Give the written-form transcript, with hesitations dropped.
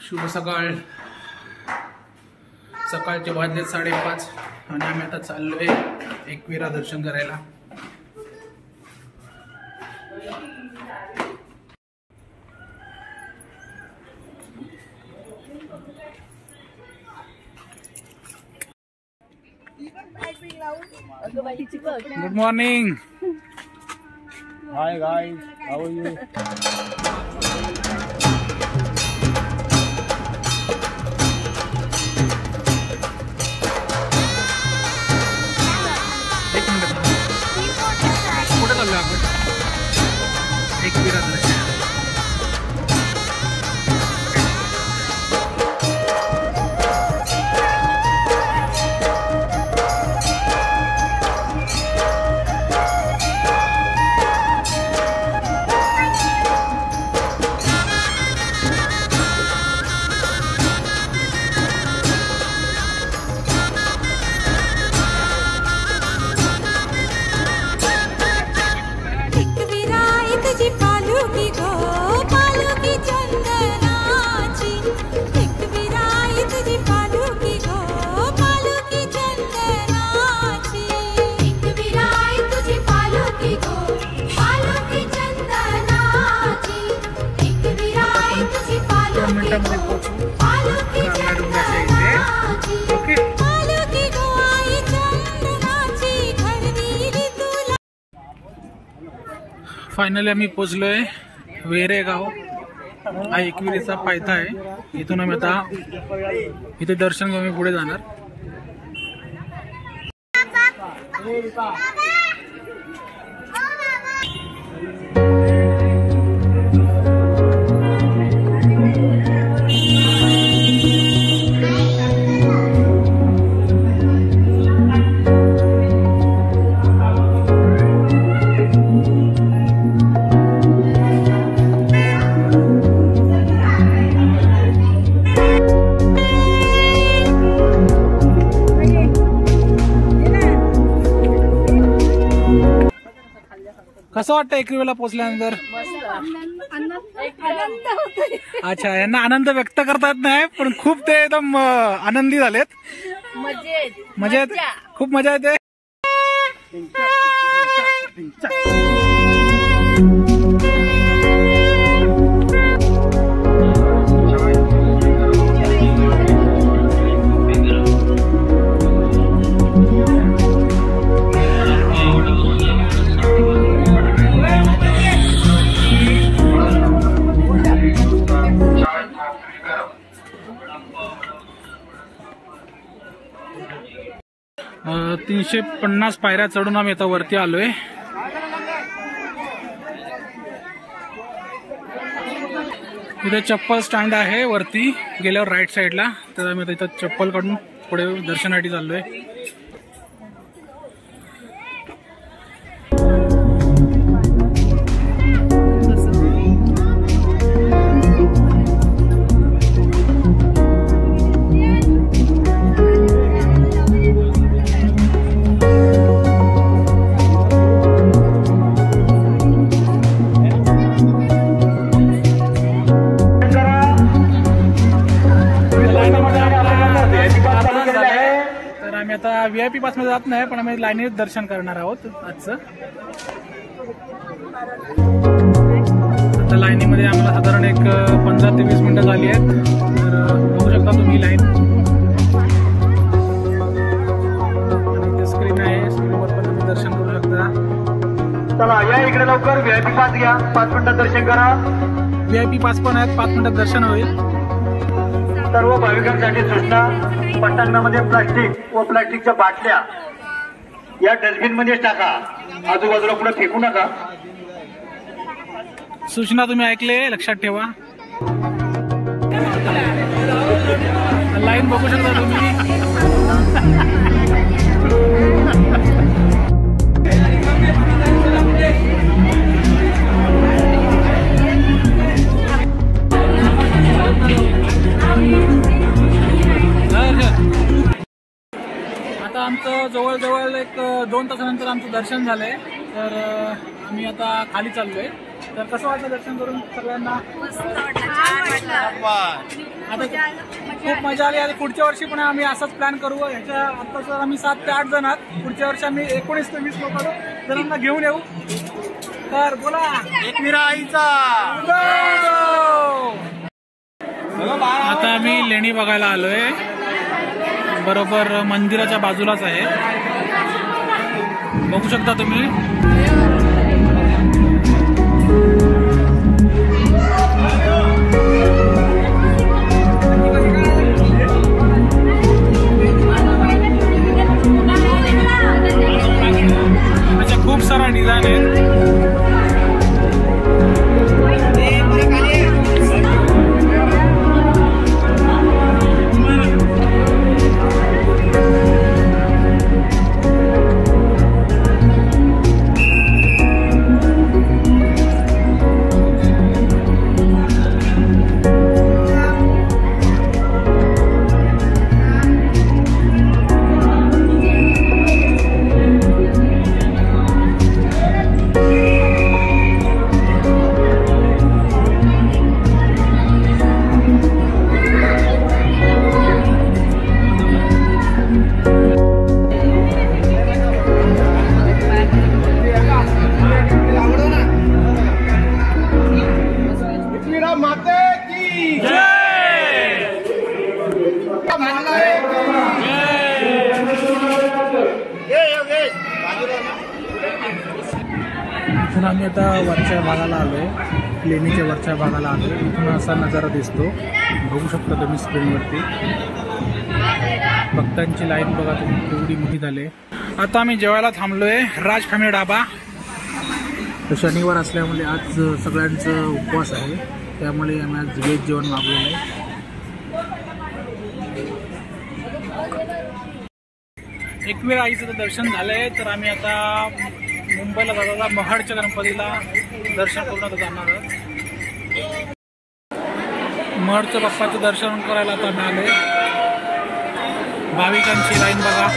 शुभ सकाळ. सकाळचे वाजले 5:30 आणि आम्ही आता चाललोय एकविरा दर्शन करायला. Good morning. Hi guys, how are you? कुठे चाललो आपण? एकविरा दर्शन. फायनली आम्ही पोचलोय वेरेगाव. हा एकविरेचा पायथा आहे. इथून आम्ही आता इथे दर्शन घेऊन पुढे जाणार. कसं वाटतं एकविरेला पोहोचल्यानंतर? अच्छा, यांना आनंद व्यक्त करता येत नाही पण खूप ते एकदम आनंदी झालेत. मजेत, खूप मजा येते. अ 350 पायऱ्या चढून आम्ही आता वरती आलोय. इथे चप्पल स्टँड आहे वरती गेल्यावर राईट साईडला. तर आम्ही आता इथं चप्पल काढून पुढे दर्शनासाठी चाललोय. आता VIP पास मध्ये जात नाही पण आम्ही लाईनीत दर्शन करणार आहोत आजचं. आता लाईनीमध्ये आम्हाला साधारण एक 15 ते 20 मिनिटं झाली आहेत. तर बघू शकता तुम्ही लाईन. इथे स्क्रीन आहे, स्क्रीनवर पण तुम्ही दर्शन करू शकता. चला या इकडे लवकर. VIP पास घ्या, 5 मिनिटात दर्शन करा. VIP पास पण आहेत, 5 मिनिटात दर्शन होईल. सर्व भाविकांसाठी सूचना, पटांगणामध्ये प्लास्टिक व प्लास्टिकच्या बाटल्या या डस्टबिन मध्ये टाका. आजूबाजूला पुढे फेकू नका. सूचना तुम्ही ऐकले, लक्षात ठेवा. लाईन बघू शकता तुम्ही. आता आमचं जवळजवळ एक 2 तासानंतर आमचं दर्शन झालंय. तर आम्ही आता खाली चाललोय. तर कसं वाटलं दर्शन करून सगळ्यांना? आता खूप मजा आली. आता पुढच्या वर्षी पण आम्ही असाच प्लॅन करू. ह्याच्या आता जर आम्ही 7 ते 8 जण आहात, पुढच्या वर्षी आम्ही 19 ते 20 जणांना घेऊन येऊ. तर बोला एकविरा आईचा. आता आम्ही लेणी बघायला आलोय. बरोबर मंदिराच्या बाजूलाच आहे, बघू शकता तुम्ही. अच्छा, खूप सारा डिझाईन आहे. इथून आम्ही आता वरच्या भागाला आलोय, लेणीच्या वरच्या भागाला आलोय. इथून असा नजारा दिसतो, बघू शकता तुम्ही स्क्रीनवरती. भक्तांची लाईन बघा तुम्ही केवढी मोठी झाली. आता आम्ही जेवायला थांबलोय राज फॅमिली ढाबा. शनिवार असल्यामुळे आज सगळ्यांचं उपवास आहे, त्यामुळे आम्ही आज व्हेज जेवण मागवलेलं आहे. एकविरा आईचं दर्शन झालंय. तर आम्ही आता मुंबईला जाताना महाडच्या गणपतीला दर्शन करून आता जाणार आहोत. महाडच्या बाप्पाचं दर्शन करायला आता आम्ही आलोय. भाविकांची लाईन बघा.